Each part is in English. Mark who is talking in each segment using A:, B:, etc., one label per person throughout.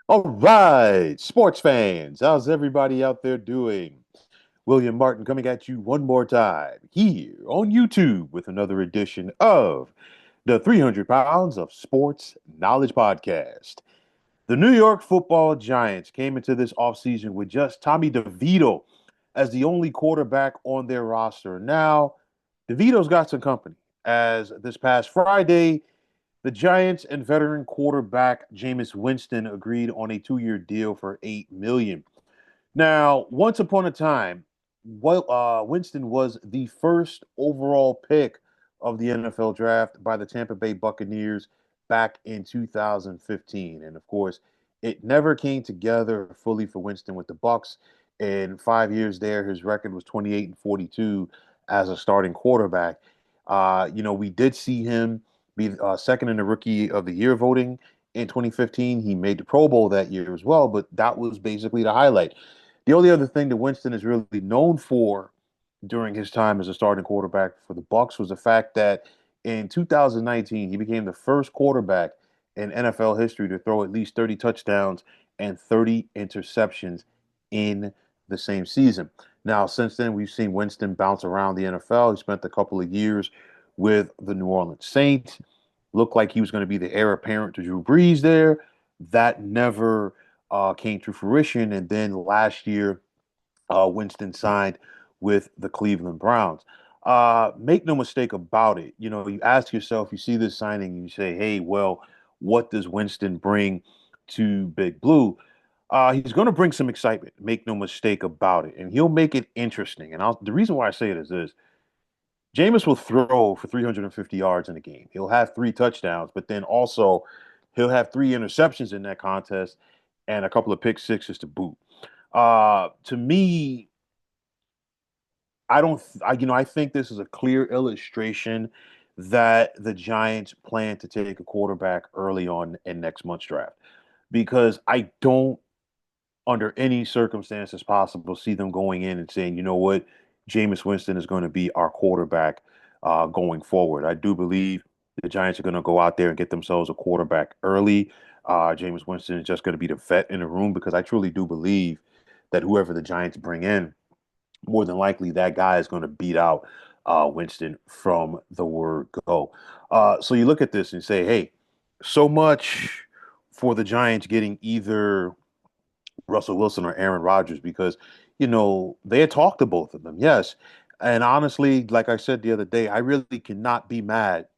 A: All right, sports fans, how's everybody out there doing? William Martin coming at you one more time here on YouTube with another edition of the 300 Pounds of Sports Knowledge Podcast. The New York Football Giants came into this offseason with just Tommy DeVito as the only quarterback on their roster. Now, DeVito's got some company, as this past Friday, the Giants and veteran quarterback Jameis Winston agreed on a 2-year deal for $8 million. Now, once upon a time, Winston was the first overall pick of the NFL draft by the Tampa Bay Buccaneers back in 2015, and of course, it never came together fully for Winston with the Bucs. In 5 years there, his record was 28-42 as a starting quarterback. We did see him be second in the Rookie of the Year voting in 2015. He made the Pro Bowl that year as well, but that was basically the highlight. The only other thing that Winston is really known for during his time as a starting quarterback for the Bucs was the fact that in 2019 he became the first quarterback in NFL history to throw at least 30 touchdowns and 30 interceptions in the same season. Now, since then, we've seen Winston bounce around the NFL. He spent a couple of years with the New Orleans Saints. Looked like he was going to be the heir apparent to Drew Brees there. That never came to fruition. And then last year, Winston signed with the Cleveland Browns. Make no mistake about it. You ask yourself, you see this signing, you say, hey, well, what does Winston bring to Big Blue? He's going to bring some excitement. Make no mistake about it. And he'll make it interesting. And the reason why I say it is this. Jameis will throw for 350 yards in a game. He'll have 3 touchdowns, but then also he'll have 3 interceptions in that contest and a couple of pick sixes to boot. To me, I don't, I think this is a clear illustration that the Giants plan to take a quarterback early on in next month's draft because I don't, under any circumstances possible, see them going in and saying, you know what, Jameis Winston is going to be our quarterback going forward. I do believe the Giants are going to go out there and get themselves a quarterback early. Jameis Winston is just going to be the vet in the room because I truly do believe that whoever the Giants bring in, more than likely that guy is going to beat out Winston from the word go. So you look at this and say, hey, so much for the Giants getting either Russell Wilson or Aaron Rodgers because, they had talked to both of them. Yes. And honestly, like I said the other day, I really cannot be mad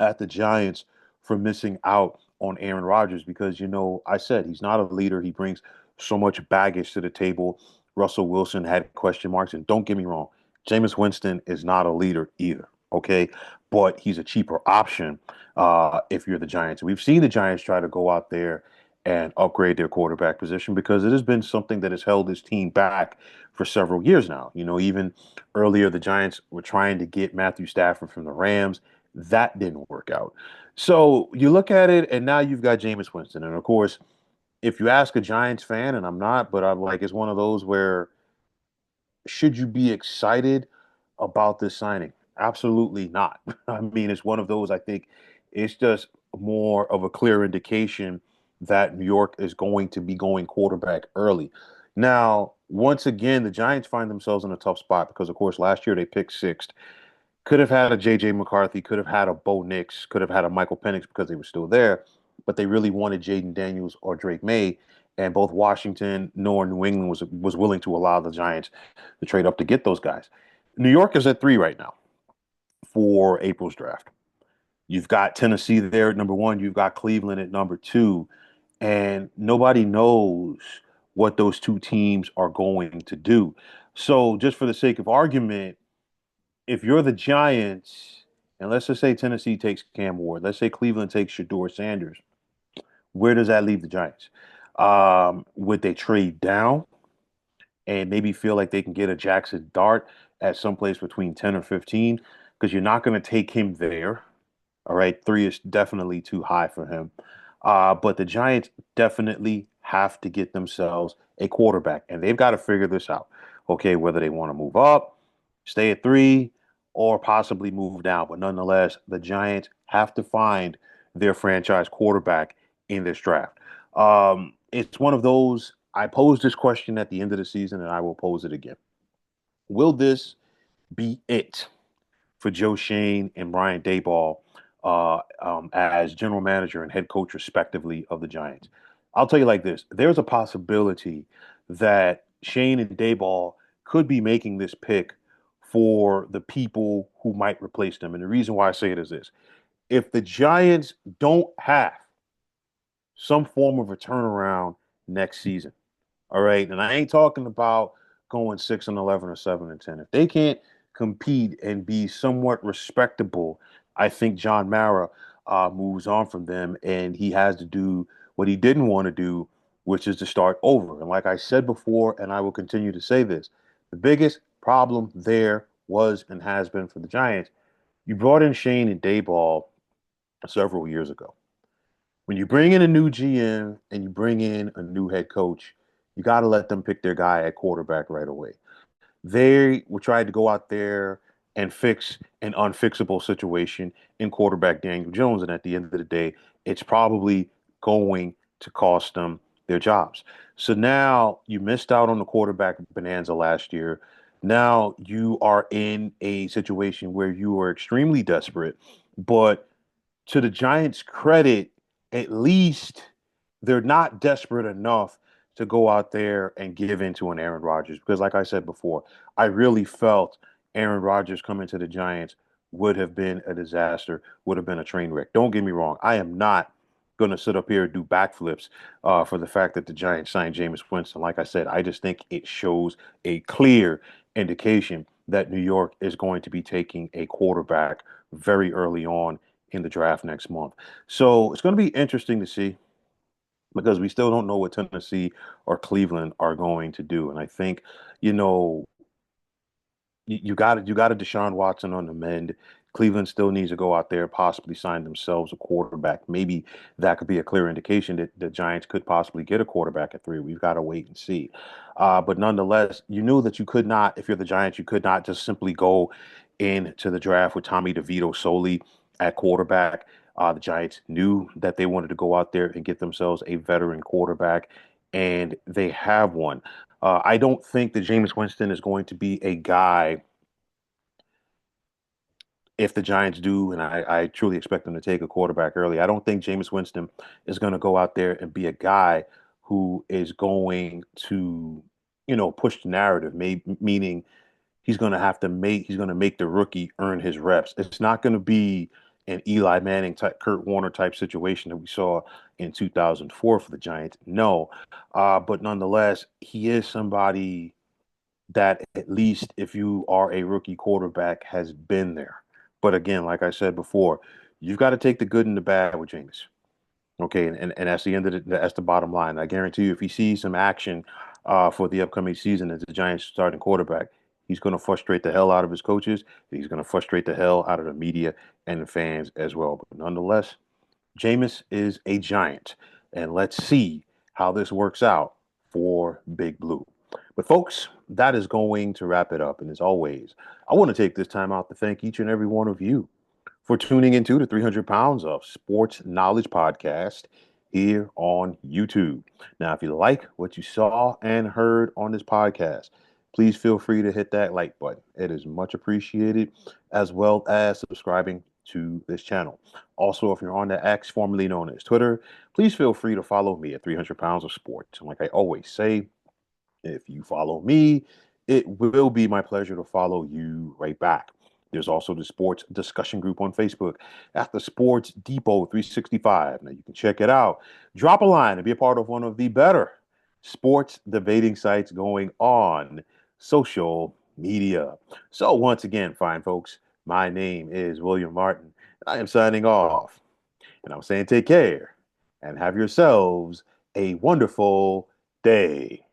A: at the Giants for missing out on Aaron Rodgers because, I said he's not a leader. He brings so much baggage to the table. Russell Wilson had question marks. And don't get me wrong, Jameis Winston is not a leader either. Okay. But he's a cheaper option if you're the Giants. We've seen the Giants try to go out there and upgrade their quarterback position because it has been something that has held this team back for several years now. Even earlier, the Giants were trying to get Matthew Stafford from the Rams. That didn't work out. So you look at it, and now you've got Jameis Winston. And of course, if you ask a Giants fan, and I'm not, but I'm like, it's one of those where should you be excited about this signing? Absolutely not. I mean, it's one of those, I think it's just more of a clear indication that New York is going to be going quarterback early. Now, once again, the Giants find themselves in a tough spot because, of course, last year they picked sixth. Could have had a J.J. McCarthy, could have had a Bo Nix, could have had a Michael Penix because they were still there, but they really wanted Jaden Daniels or Drake May, and both Washington nor New England was willing to allow the Giants to trade up to get those guys. New York is at 3 right now for April's draft. You've got Tennessee there at number 1. You've got Cleveland at number 2, and nobody knows what those two teams are going to do. So, just for the sake of argument, if you're the Giants, and let's just say Tennessee takes Cam Ward, let's say Cleveland takes Shador Sanders, where does that leave the Giants? Would they trade down and maybe feel like they can get a Jackson Dart at some place between 10 or 15? Because you're not going to take him there. All right. 3 is definitely too high for him. But the Giants definitely have to get themselves a quarterback, and they've got to figure this out. Okay, whether they want to move up, stay at 3, or possibly move down. But nonetheless, the Giants have to find their franchise quarterback in this draft. It's one of those. I posed this question at the end of the season, and I will pose it again. Will this be it for Joe Shane and Brian Daboll as general manager and head coach, respectively, of the Giants? I'll tell you like this: there's a possibility that Shane and Daboll could be making this pick for the people who might replace them. And the reason why I say it is this: if the Giants don't have some form of a turnaround next season, all right. And I ain't talking about going 6-11 or 7-10. If they can't compete and be somewhat respectable, I think John Mara moves on from them and he has to do what he didn't want to do, which is to start over. And like I said before, and I will continue to say this, the biggest problem there was and has been for the Giants. You brought in Shane and Dayball several years ago. When you bring in a new GM and you bring in a new head coach, you got to let them pick their guy at quarterback right away. They were trying to go out there and fix an unfixable situation in quarterback Daniel Jones. And at the end of the day, it's probably going to cost them their jobs. So now you missed out on the quarterback bonanza last year. Now you are in a situation where you are extremely desperate, but to the Giants' credit, at least they're not desperate enough to go out there and give in to an Aaron Rodgers. Because, like I said before, I really felt Aaron Rodgers coming to the Giants would have been a disaster, would have been a train wreck. Don't get me wrong. I am not going to sit up here and do backflips for the fact that the Giants signed Jameis Winston. Like I said, I just think it shows a clear indication that New York is going to be taking a quarterback very early on in the draft next month. So it's going to be interesting to see because we still don't know what Tennessee or Cleveland are going to do. And I think, you know, you got a Deshaun Watson on the mend. Cleveland still needs to go out there, possibly sign themselves a quarterback. Maybe that could be a clear indication that the Giants could possibly get a quarterback at 3. We've got to wait and see. But nonetheless, you knew that you could not, if you're the Giants, you could not just simply go into the draft with Tommy DeVito solely at quarterback. The Giants knew that they wanted to go out there and get themselves a veteran quarterback, and they have one. I don't think that Jameis Winston is going to be a guy if the Giants do, and I truly expect them to take a quarterback early. I don't think Jameis Winston is going to go out there and be a guy who is going to, push the narrative, meaning he's going to make the rookie earn his reps. It's not going to be an Eli Manning type, Kurt Warner type situation that we saw in 2004 for the Giants. No, but nonetheless, he is somebody that at least if you are a rookie quarterback has been there. But again, like I said before, you've got to take the good and the bad with Jameis. Okay, and that's the end of that's the bottom line. I guarantee you, if he sees some action for the upcoming season as the Giants starting quarterback, he's going to frustrate the hell out of his coaches. He's going to frustrate the hell out of the media and the fans as well. But nonetheless, Jameis is a giant, and let's see how this works out for Big Blue. But folks, that is going to wrap it up. And as always, I want to take this time out to thank each and every one of you for tuning into the 300 Pounds of Sports Knowledge podcast here on YouTube. Now, if you like what you saw and heard on this podcast, please feel free to hit that like button. It is much appreciated, as well as subscribing to this channel. Also, if you're on the X, formerly known as Twitter, please feel free to follow me at 300 Pounds of Sports. And like I always say, if you follow me, it will be my pleasure to follow you right back. There's also the sports discussion group on Facebook at the Sports Depot 365. Now you can check it out. Drop a line and be a part of one of the better sports debating sites going on social media. So once again, fine folks, my name is William Martin. I am signing off. And I'm saying take care and have yourselves a wonderful day.